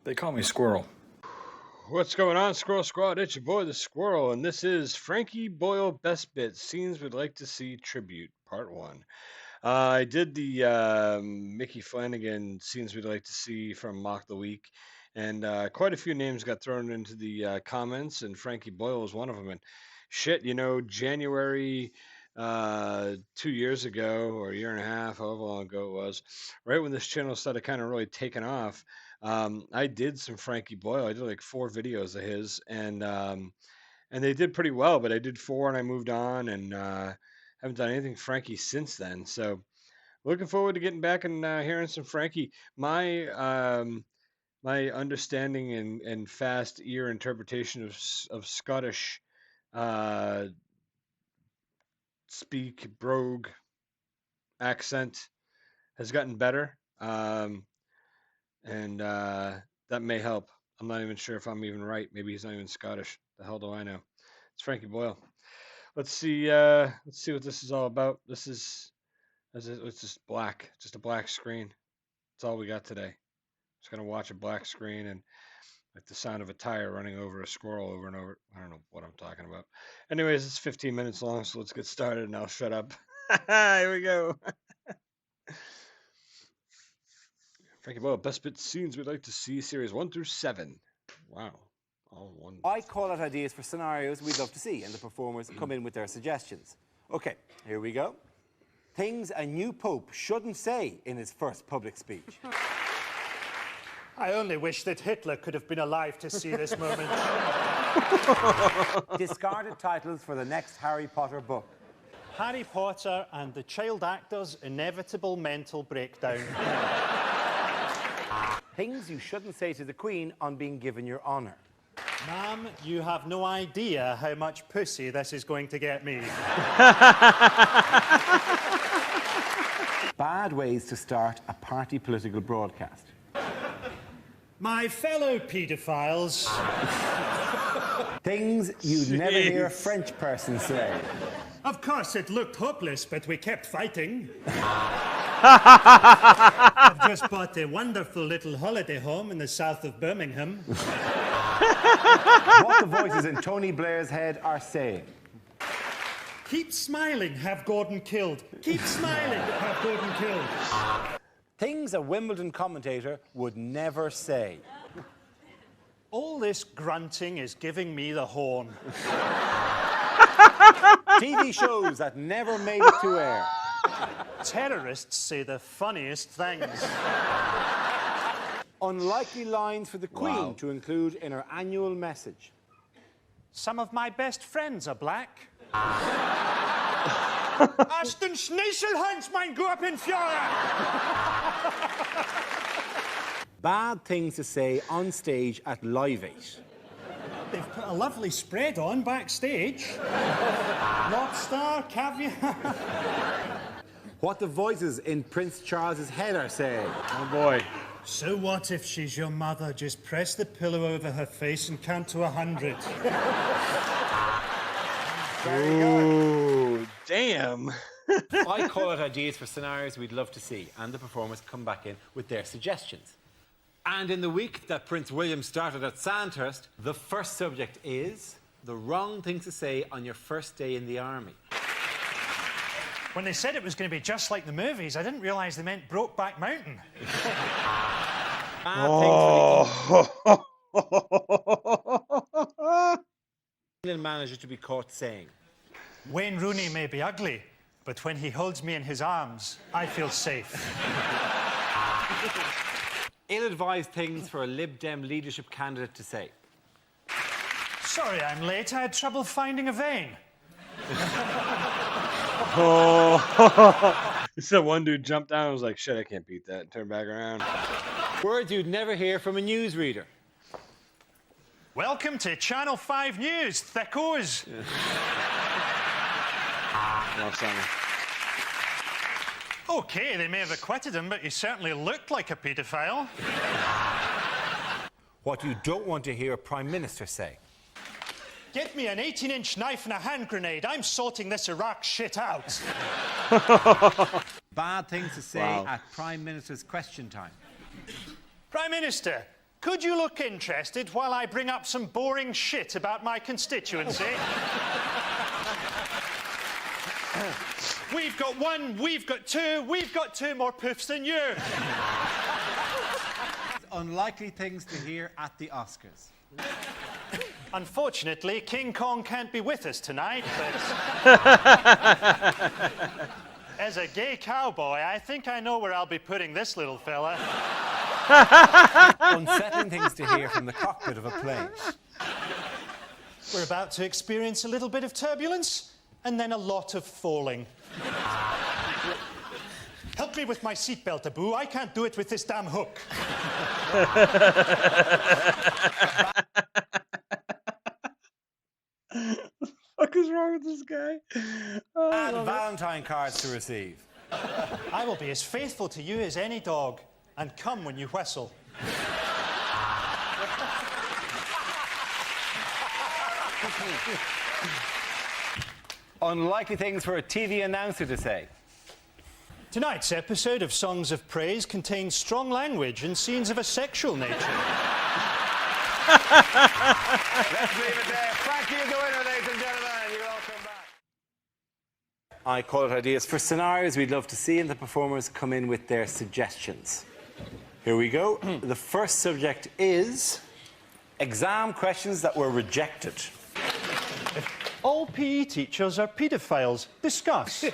They call me Squirrel. What's going on, Squirrel Squad? It's your boy, the Squirrel, and this is Frankie Boyle Best Bits Scenes We'd Like to See Tribute, Part 1. I did the Mickey Flanagan Scenes We'd Like to See from Mock the Week, and quite a few names got thrown into the comments, and Frankie Boyle was one of them. And shit, January 2 years ago, or a year and a half, however long ago it was, right when this channel started kind of really taking off, I did some Frankie Boyle. I did like 4 videos of his, and they did pretty well. But I did 4, and I moved on, and haven't done anything Frankie since then. So looking forward to getting back and hearing some Frankie. My understanding and fast ear interpretation of Scottish speak brogue accent has gotten better. And that may help. I'm not even sure if I'm even right. Maybe he's not even Scottish. The hell do I know? It's Frankie Boyle. Let's see what this is all about. It's just black, just a black screen. That's all we got today. Just gonna watch a black screen and like the sound of a tire running over a squirrel over and over. I don't know what I'm talking about. Anyways, it's 15 minutes long, so let's get started and I'll shut up. Here we go. Frankie Boyle, Best Bit Scenes We'd Like to See, Series 1 through 7. Wow. All one. I call out ideas for scenarios we'd love to see, and the performers come in with their suggestions. Okay, here we go. Things a new pope shouldn't say in his first public speech. I only wish that Hitler could have been alive to see this moment. Discarded titles for the next Harry Potter book. Harry Potter and the child actor's inevitable mental breakdown. Things you shouldn't say to the Queen on being given your honour. Ma'am, you have no idea how much pussy this is going to get me. Bad ways to start a party political broadcast. My fellow paedophiles. Things you'd never hear a French person say. Of course, it looked hopeless, but we kept fighting. I've just bought a wonderful little holiday home in the south of Birmingham. What the voices in Tony Blair's head are saying. Keep smiling, have Gordon killed. Keep smiling, have Gordon killed. Things a Wimbledon commentator would never say. All this grunting is giving me the horn. TV shows that never made it to air. Terrorists say the funniest things. Unlikely lines for the Queen to include in her annual message. Some of my best friends are black. Aus den Schneeselhunds, mein Gurkenführer! Bad things to say on stage at Live 8. They've put a lovely spread on backstage. Lobster, caviar. What the voices in Prince Charles's head are saying. Oh boy. So what if she's your mother? Just press the pillow over her face and count to 100. Ooh, damn. I call out ideas for scenarios we'd love to see, and the performers come back in with their suggestions. And in the week that Prince William started at Sandhurst, the first subject is the wrong things to say on your first day in the army. When they said it was going to be just like the movies, I didn't realise they meant Brokeback Mountain. England manager to be caught saying. Wayne Rooney may be ugly, but when he holds me in his arms, I feel safe. Ill-advised things for a Lib Dem leadership candidate to say. Sorry I'm late. I had trouble finding a vein. So one dude jumped down and was like, shit, I can't beat that. Turn back around. Words you'd never hear from a newsreader. Welcome to Channel 5 News, thickos. Okay, they may have acquitted him, but he certainly looked like a paedophile. What you don't want to hear a Prime Minister say. Get me an 18-inch knife and a hand grenade. I'm sorting this Iraq shit out. Bad things to say at Prime Minister's question time. Prime Minister, could you look interested while I bring up some boring shit about my constituency? We've got one, we've got two more poofs than you. Unlikely things to hear at the Oscars. Unfortunately, King Kong can't be with us tonight, but... As a gay cowboy, I think I know where I'll be putting this little fella. Unsettling things to hear from the cockpit of a plane. We're about to experience a little bit of turbulence, and then a lot of falling. Help me with my seatbelt, Abu. I can't do it with this damn hook. What is wrong with this guy? Oh, And Valentine cards to receive. I will be as faithful to you as any dog, and come when you whistle. Unlikely things for a TV announcer to say. Tonight's episode of Songs of Praise contains strong language and scenes of a sexual nature. Let's leave it there. Frankie is the winner, ladies and gentlemen. You can all come back. I call it ideas for scenarios we'd love to see, and the performers come in with their suggestions. Here we go. The first subject is exam questions that were rejected. All PE teachers are paedophiles. Discuss.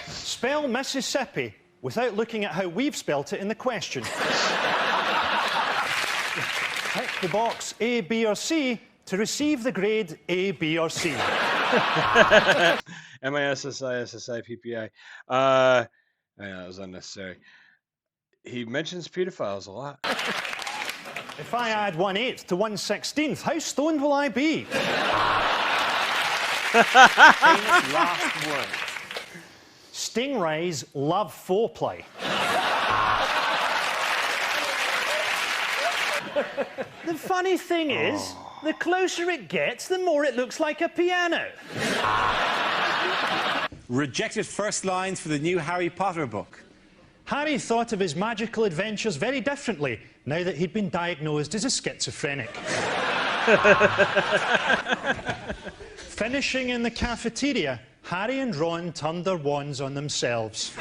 Spell Mississippi without looking at how we've spelt it in the question. Tick the box A, B or C to receive the grade A, B or C. MISSI, I know, that was unnecessary. He mentions pedophiles a lot. If I add 1/8 to 1/16, how stoned will I be? Famous last word. Stingrays love foreplay. The funny thing is, the closer it gets, the more it looks like a piano. Rejected first lines for the new Harry Potter book. Harry thought of his magical adventures very differently now that he'd been diagnosed as a schizophrenic. Finishing in the cafeteria, Harry and Ron turned their wands on themselves.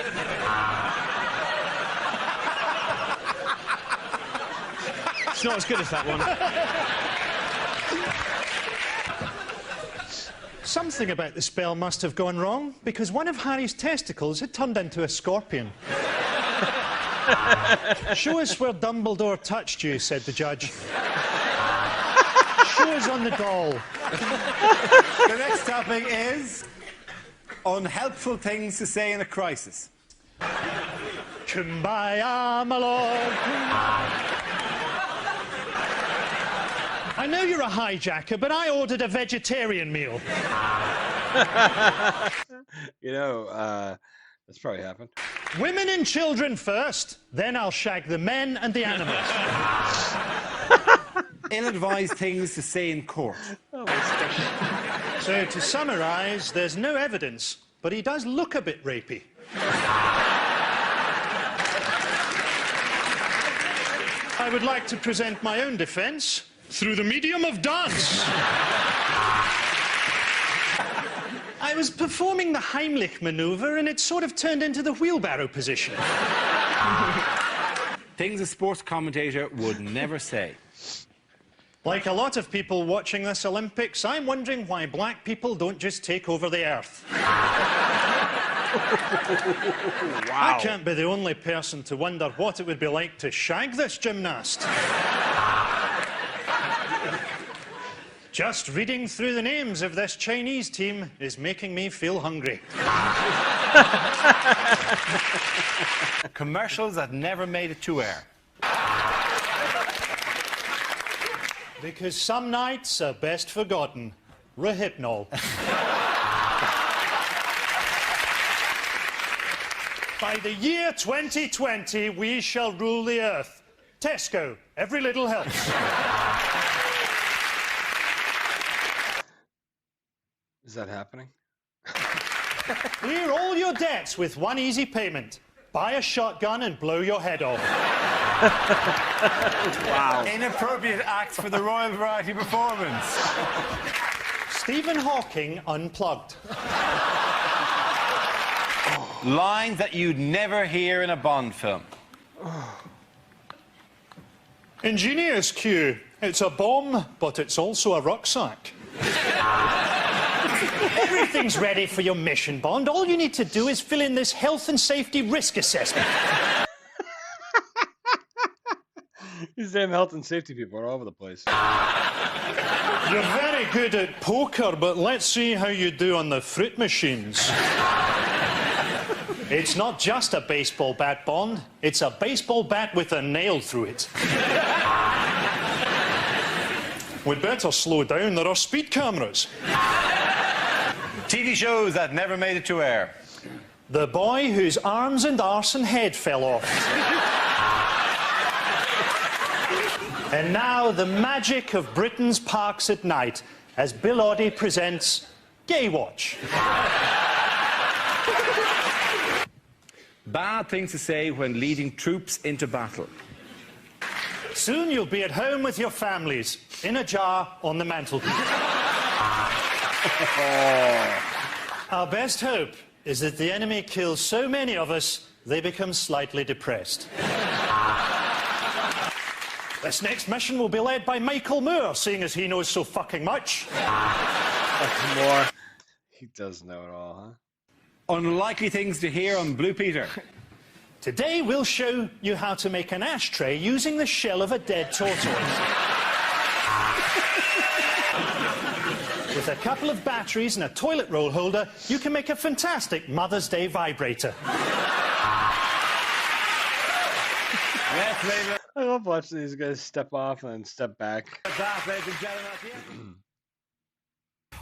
It's not as good as that one. Something about the spell must have gone wrong, because one of Harry's testicles had turned into a scorpion. Show us where Dumbledore touched you, said the judge. Show us on the doll. The next topic is unhelpful things to say in a crisis. Kumbaya, my lord. I know you're a hijacker, but I ordered a vegetarian meal. You know, that's probably happened. Women and children first, then I'll shag the men and the animals. Ill-advised things to say in court. So, to summarise, there's no evidence, but he does look a bit rapey. I would like to present my own defence through the medium of dance. I was performing the Heimlich manoeuvre and it sort of turned into the wheelbarrow position. Things a sports commentator would never say. Like a lot of people watching this Olympics, I'm wondering why black people don't just take over the earth. I can't be the only person to wonder what it would be like to shag this gymnast. Just reading through the names of this Chinese team is making me feel hungry. Commercials that never made it to air. Because some nights are best forgotten. Rohypnol. By the year 2020, we shall rule the earth. Tesco, every little helps. Is that happening? Clear all your debts with one easy payment. buy a shotgun and blow your head off. Wow. Inappropriate acts for the Royal Variety Performance. Stephen Hawking unplugged. Lines that you'd never hear in a Bond film. Engineer's cue. It's a bomb, but it's also a rucksack. Everything's ready for your mission, Bond. All you need to do is fill in this health and safety risk assessment. These damn health and safety people are all over the place. You're very good at poker, but let's see how you do on the fruit machines. It's not just a baseball bat, Bond. It's a baseball bat with a nail through it. We'd better slow down. There are speed cameras. TV shows that never made it to air. The boy whose arms and arse and head fell off. And now the magic of Britain's parks at night as Bill Oddie presents Gay Watch. Bad things to say when leading troops into battle. Soon you'll be at home with your families, in a jar on the mantelpiece. Our best hope is that the enemy kills so many of us, they become slightly depressed. This next mission will be led by Michael Moore, seeing as he knows so fucking much. More. He does know it all, huh? Unlikely things to hear on Blue Peter. Today we'll show you how to make an ashtray using the shell of a dead tortoise. With a couple of batteries and a toilet roll holder, you can make a fantastic Mother's Day vibrator. Yes, ladies. I love watching these guys step off and step back.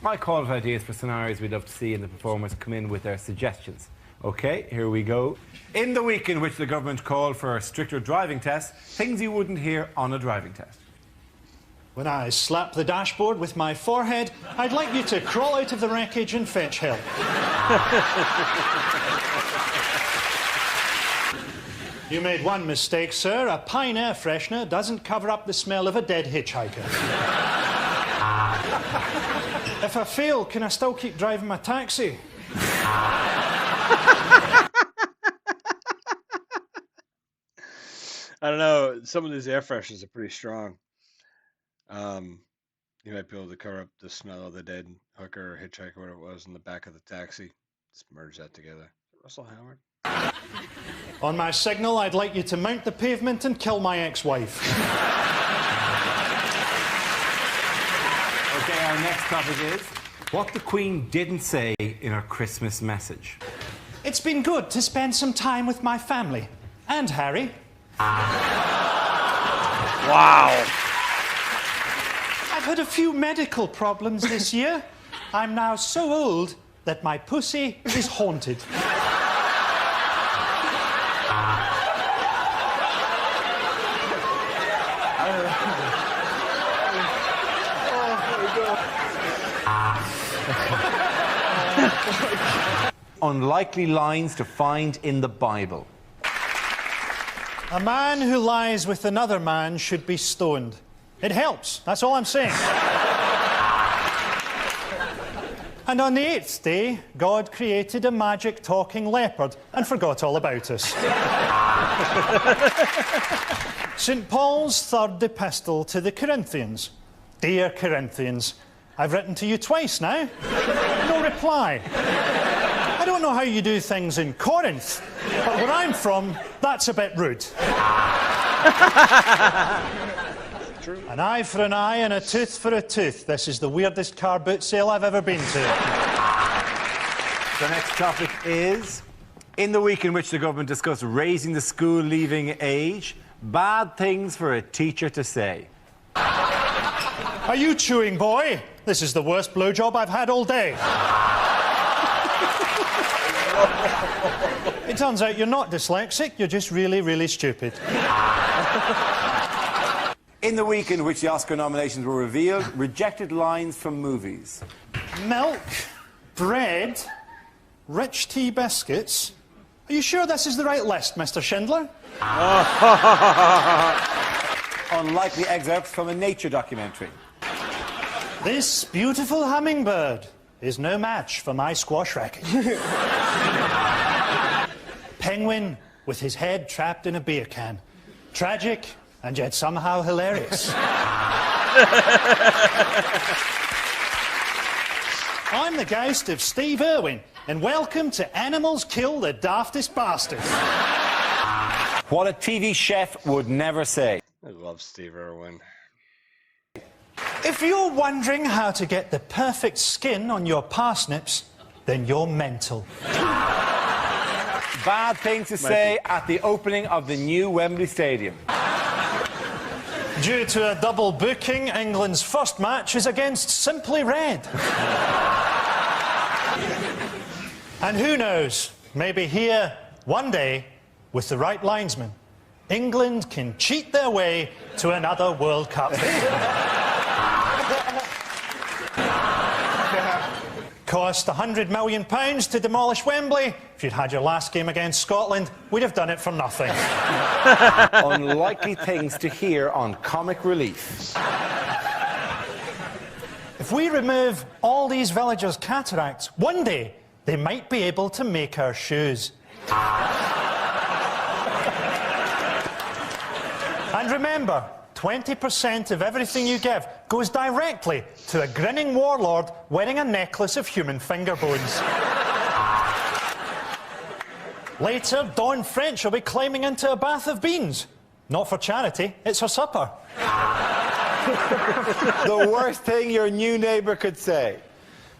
I call it ideas for scenarios we'd love to see, and the performers come in with their suggestions. OK, here we go. In the week in which the government called for stricter driving tests, things you wouldn't hear on a driving test. When I slap the dashboard with my forehead, I'd like you to crawl out of the wreckage and fetch help. You made one mistake, sir. A Pine air freshener doesn't cover up the smell of a dead hitchhiker. If I fail, can I still keep driving my taxi? I don't know. Some of these air fresheners are pretty strong. You might be able to cover up the smell of the dead hooker or hitchhiker, whatever it was, in the back of the taxi. Just merge that together. Russell Howard. On my signal, I'd like you to mount the pavement and kill my ex-wife. OK, our next topic is what the Queen didn't say in her Christmas message. It's been good to spend some time with my family. And Harry. Wow. I've had a few medical problems this year. I'm now so old that my pussy is haunted. Unlikely lines to find in the Bible. A man who lies with another man should be stoned. It helps, that's all I'm saying. And on the 8th day, God created a magic talking leopard and forgot all about us. St. Paul's third epistle to the Corinthians. Dear Corinthians, I've written to you twice now. No reply. I don't know how you do things in Corinth, but where I'm from, that's a bit rude. An eye for an eye and a tooth for a tooth. This is the weirdest car boot sale I've ever been to. The next topic is, in the week in which the government discussed raising the school leaving age, bad things for a teacher to say. Are you chewing, boy? This is the worst blowjob I've had all day. It turns out you're not dyslexic, you're just really, really stupid. In the week in which the Oscar nominations were revealed, rejected lines from movies. Milk, bread, rich tea biscuits. Are you sure this is the right list, Mr. Schindler? Unlikely excerpts from a nature documentary. This beautiful hummingbird is no match for my squash racket. Penguin with his head trapped in a beer can. Tragic and yet somehow hilarious. I'm the ghost of Steve Irwin, and welcome to Animals Kill the Daftest Bastards. What a TV chef would never say. I love Steve Irwin. If you're wondering how to get the perfect skin on your parsnips, then you're mental. Bad things to say at the opening of the new Wembley Stadium. Due to a double booking, England's first match is against Simply Red. And who knows, maybe here, one day, with the right linesman, England can cheat their way to another World Cup. Cost £100 million to demolish Wembley. If you'd had your last game against Scotland, we'd have done it for nothing. Unlikely things to hear on Comic Relief. If we remove all these villagers' cataracts, one day they might be able to make our shoes. And remember, 20% of everything you give goes directly to a grinning warlord wearing a necklace of human finger bones. Later, Dawn French will be climbing into a bath of beans. Not for charity, it's her supper. The worst thing your new neighbour could say.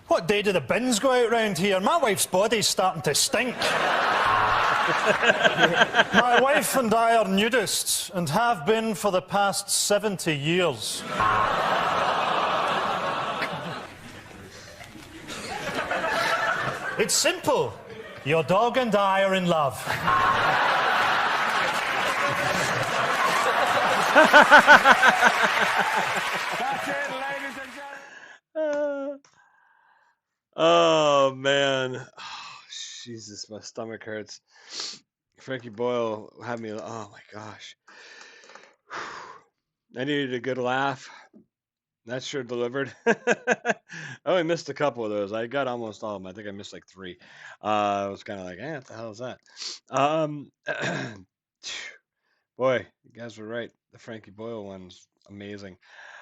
What day do the bins go out round here? My wife's body's starting to stink. My wife and I are nudists and have been for the past 70 years. It's simple. Your dog and I are in love. That's it, ladies and gentlemen. Oh, man. Oh, Jesus, my stomach hurts. Frankie Boyle had me. Oh, my gosh. I needed a good laugh. That sure delivered. I only missed a couple of those. I got almost all of them. I think I missed like 3. I was kind of like, what the hell is that? Boy, you guys were right. The Frankie Boyle one's amazing.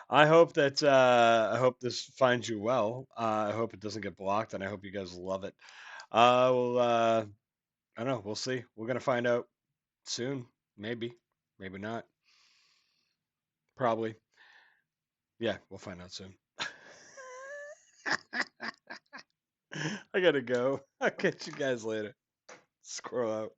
I hope that I hope this finds you well. I hope it doesn't get blocked, and I hope you guys love it. Well, I don't know. We'll see. We're gonna find out soon. Maybe, maybe not. Probably. Yeah, we'll find out soon. I gotta go. I'll catch you guys later. Squirrel out.